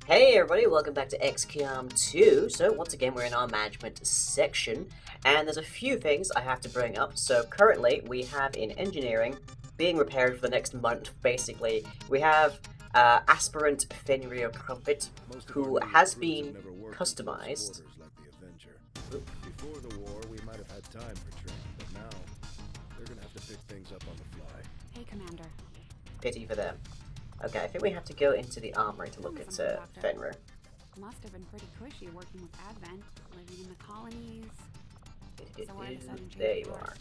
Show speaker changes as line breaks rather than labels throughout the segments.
Hey everybody, welcome back to XCOM 2. So once again we're in our management section, and there's a few things I have to bring up. So currently we have in engineering being repaired for the next month basically. We have aspirant Fenrir Crumpet, who has been customized.
Before the war we might have had time for training, but now they're gonna have to pick things up on the fly.
Hey, Commander.
Pity for them. Okay, I think we have to go into the armory to look at Fenrir.
Must have been pretty cushy working with Advent, living in the colonies.
There you are.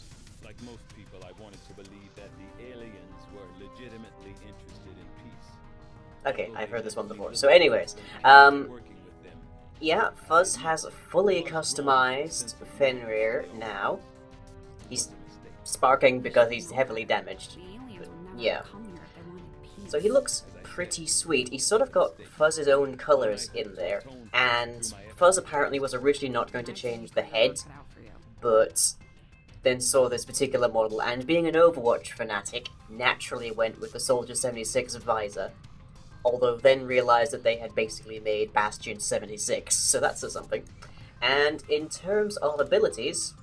Like most people, I wanted to believe that the aliens were legitimately interested in peace.
Okay, I've heard this one before. So anyways, yeah, Fuzz has fully customized Fenrir now. He's sparking because he's heavily damaged. Yeah. So he looks pretty sweet. He's sort of got Fuzz's own colours in there, and Fuzz apparently was originally not going to change the head, but then saw this particular model, and being an Overwatch fanatic, naturally went with the Soldier 76 visor, although then realised that they had basically made Bastion 76, so that says something. And in terms of abilities,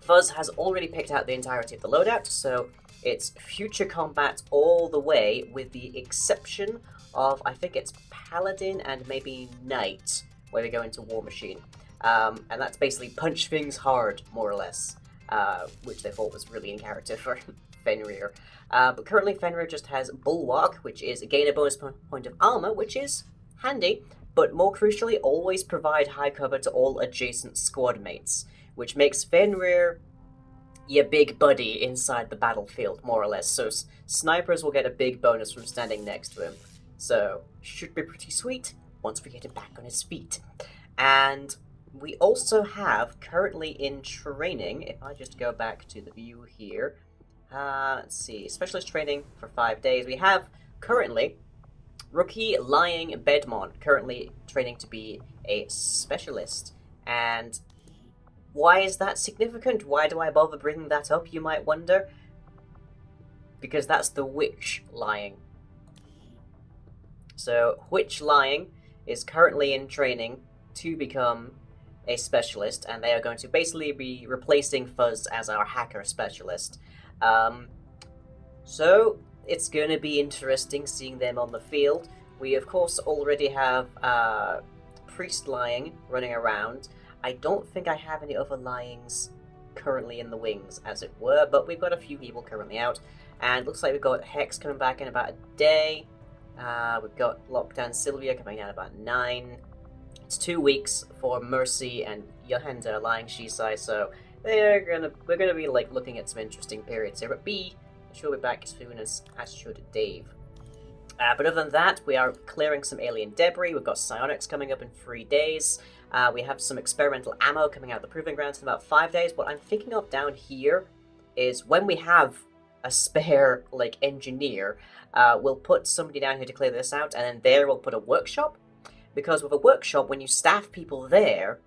Fuzz has already picked out the entirety of the loadout, so it's future combat all the way, with the exception of, I think it's Paladin and maybe Knight, where we go into War Machine. And that's basically punch things hard, more or less, which they thought was really in character for Fenrir. But currently Fenrir just has Bulwark, which is gain a bonus point of armor, which is handy, but more crucially, always provide high cover to all adjacent squad mates, which makes Fenrir your big buddy inside the battlefield, more or less. So snipers will get a big bonus from standing next to him. So, should be pretty sweet once we get him back on his feet. And we also have, currently in training, if I just go back to the view here, let's see, specialist training for 5 days. We have, currently, Rookie Lying Bedmon, currently training to be a specialist. And why is that significant? Why do I bother bringing that up, you might wonder? Because that's the Witch Lying. So, Witch Lying is currently in training to become a specialist, and they are going to basically be replacing Fuzz as our hacker specialist. So, it's going to be interesting seeing them on the field. We, of course, already have Priest Lying running around. I don't think I have any other Lyings currently in the wings, as it were, but we've got a few people currently out, and looks like we've got Hex coming back in about a day. We've got Lockdown Sylvia coming out about 9. It's 2 weeks for Mercy and Johanna Lying Shisai, so we're gonna be like looking at some interesting periods here. But she'll be back as soon as should Dave. But other than that, we are clearing some alien debris. We've got psionics coming up in 3 days. We have some experimental ammo coming out of the Proving Grounds in about 5 days. What I'm thinking of down here is when we have a spare, like, engineer, we'll put somebody down here to clear this out, and then there we'll put a workshop. Because with a workshop, when you staff people there,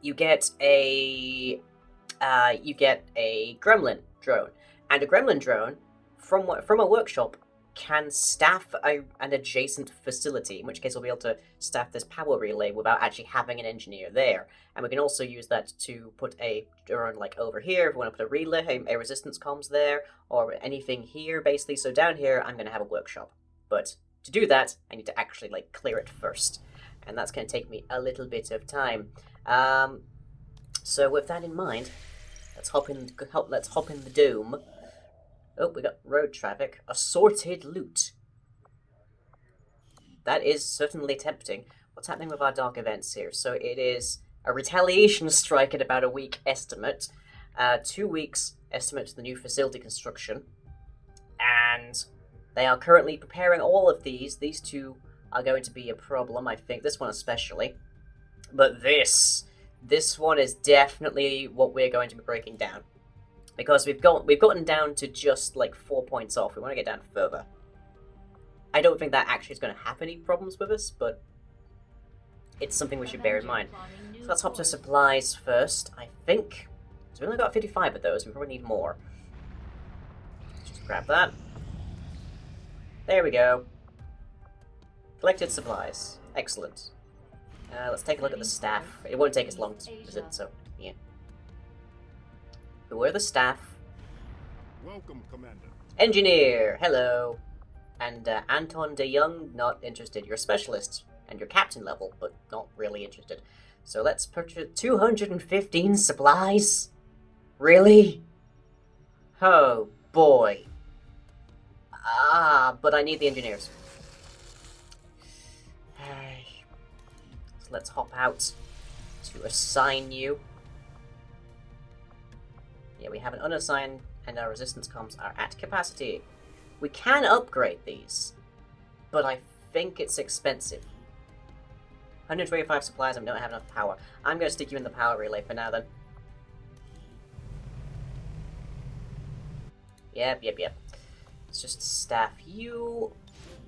you get a gremlin drone. And a gremlin drone, from a workshop, can staff an adjacent facility, in which case we'll be able to staff this power relay without actually having an engineer there. And we can also use that to put a drone like over here, if we want to put a relay, a resistance comms there, or anything here basically. So down here I'm going to have a workshop. But to do that, I need to actually like clear it first. And that's going to take me a little bit of time. So with that in mind, let's hop in the dome. Oh, we got road traffic. Assorted loot. That is certainly tempting. What's happening with our dark events here? So it is a retaliation strike at about a week estimate. 2 weeks estimate to the new facility construction. And they are currently preparing all of these. These two are going to be a problem, I think. This one especially. But this one is definitely what we're going to be breaking down. Because we've gotten down to just like 4 points off. We want to get down further. I don't think that actually is going to have any problems with us, but it's something we should bear in mind. So let's hop to supplies first, I think. So we only got 55 of those. We probably need more. Just grab that. There we go. Collected supplies. Excellent. Let's take a look at the staff. It won't take us long to visit, so yeah. Who are the staff?
Welcome, Commander.
Engineer, hello. And Anton de Jong, not interested. You're a specialist, and you're captain level, but not really interested. So let's purchase 215 supplies? Really? Oh, boy. Ah, but I need the engineers. So let's hop out to assign you. Yeah, we have an unassigned, and our resistance comms are at capacity. We can upgrade these, but I think it's expensive. 125 supplies, and we don't have enough power. I'm going to stick you in the power relay for now, then. Yep. Let's just staff you,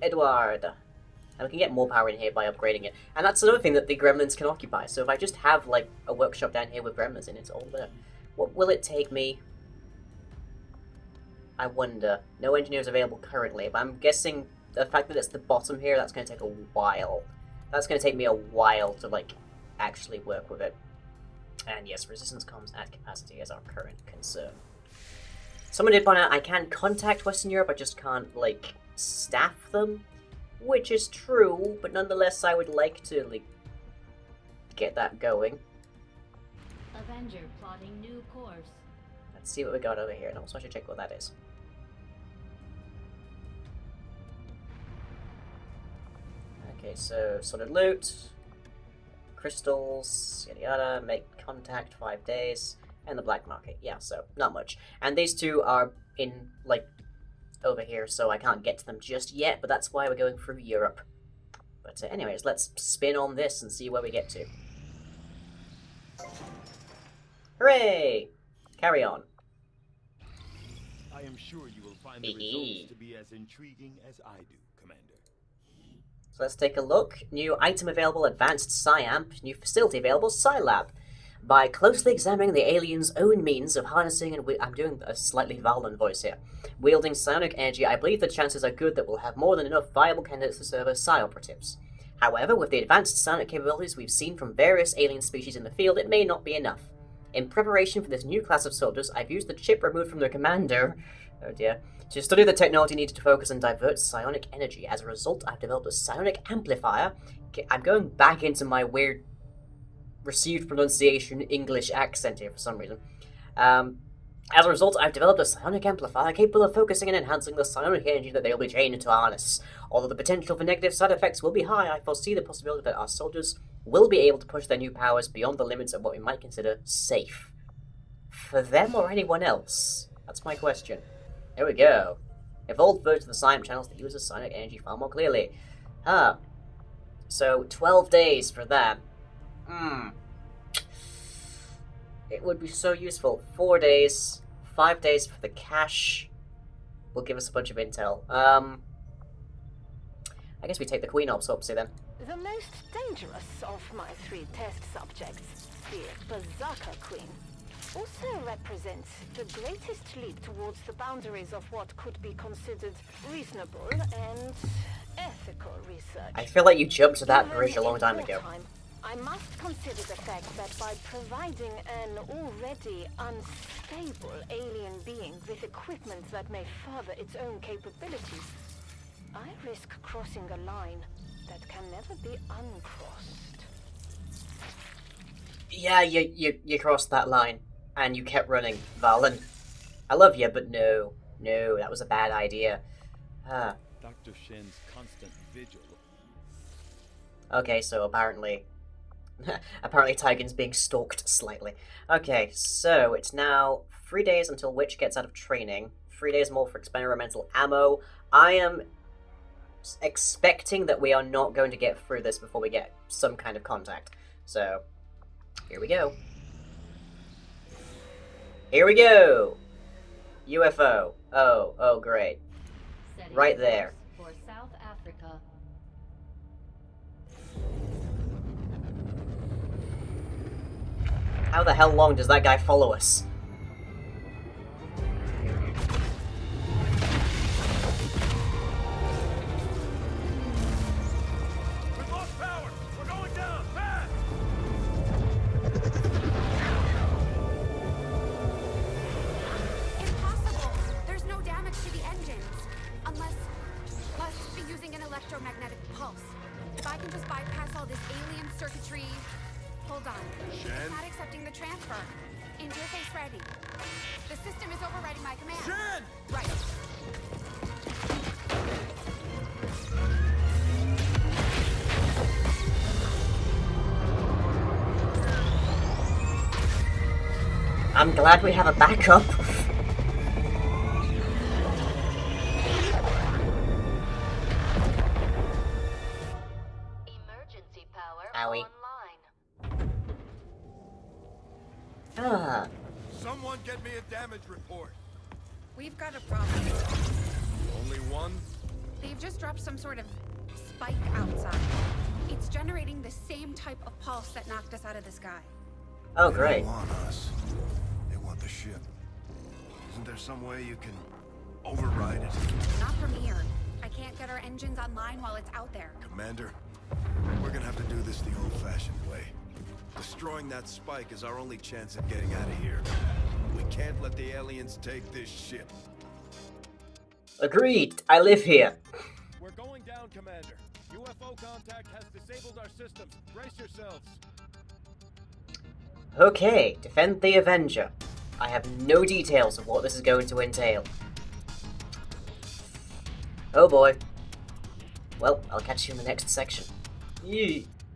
Edward. And we can get more power in here by upgrading it. And that's another thing that the gremlins can occupy. So if I just have, like, a workshop down here with gremlins in it, it's all there. What will it take me? I wonder. No engineers available currently, but I'm guessing the fact that it's the bottom here, that's going to take a while. That's going to take me a while to, like, actually work with it. And yes, resistance comms at capacity is our current concern. Someone did point out I can contact Western Europe, I just can't, like, staff them. Which is true, but nonetheless I would like to, like, get that going.
Avenger plotting new course.
Let's see what we got over here, and also I should check what that is. Okay, so solid loot, crystals, yada yada, make contact 5 days, and the black market. Yeah, so not much. And these two are in, like, over here, so I can't get to them just yet, but that's why we're going through Europe. But anyways, let's spin on this and see where we get to. Hooray! Carry on.
I am sure you will find the results to be as intriguing as I do, Commander.
So let's take a look. New item available, Advanced Psyamp. New facility available, Psylab. By closely examining the alien's own means of harnessing and I'm doing a slightly Valen voice here. Wielding psionic energy, I believe the chances are good that we'll have more than enough viable candidates to serve as psi operatives. However, with the advanced psionic capabilities we've seen from various alien species in the field, it may not be enough. In preparation for this new class of soldiers, I've used the chip removed from the commander, oh dear, to study the technology needed to focus and divert psionic energy. As a result, I've developed a psionic amplifier. I'm going back into my weird received pronunciation English accent here for some reason. As a result, I've developed a psionic amplifier capable of focusing and enhancing the psionic energy that they'll be trained to harness. Although the potential for negative side effects will be high, I foresee the possibility that our soldiers will be able to push their new powers beyond the limits of what we might consider safe. For them or anyone else? That's my question. Here we go. Evolved versions of the Psyamp channels that uses psionic energy far more clearly. So 12 days for that. It would be so useful. 4 days, 5 days for the cash will give us a bunch of intel. I guess we take the Queen Ops, hopefully then.
The most dangerous of my 3 test subjects, the Berserker Queen, also represents the greatest leap towards the boundaries of what could be considered reasonable and ethical research.
I feel like you jumped to that bridge a long time ago.
I must consider the fact that by providing an already unstable alien being with equipment that may further its own capabilities, I risk crossing a line that can never be uncrossed.
Yeah, you crossed that line, and you kept running, Valen. I love you, but no, that was a bad idea.
Dr. Shen's constant vigil.
Okay, so apparently Tigan's being stalked slightly. Okay, so it's now 3 days until Witch gets out of training. 3 days more for experimental ammo. I am expecting that we are not going to get through this before we get some kind of contact. So, here we go. Here we go! UFO. Oh, great. Right there.
For South Africa.
How the hell long does that guy follow us?
magnetic pulse. If I can just bypass all this alien circuitry... Hold on.
Shen?
It's not accepting the transfer. Interface ready. The system is overriding my command.
Shen!
Right.
I'm glad we have a backup.
Emergency power
Owie.
online.
Ah,
Someone get me a damage report.
We've got a problem.
Only one?
They've just dropped some sort of spike outside. It's generating the same type of pulse that knocked us out of the sky.
oh
They
great.
don't want us. They want the ship. Isn't there some way you can override it?
Not from here. I can't get our engines online while it's out there.
Commander, we're gonna have to do this the old-fashioned way. Destroying that spike is our only chance at getting out of here. We can't let the aliens take this ship.
Agreed. I live here.
We're going down, Commander. UFO contact has disabled our systems. Brace yourselves.
Okay, defend the Avenger. I have no details of what this is going to entail. Oh boy. Well, I'll catch you in the next section. Yee.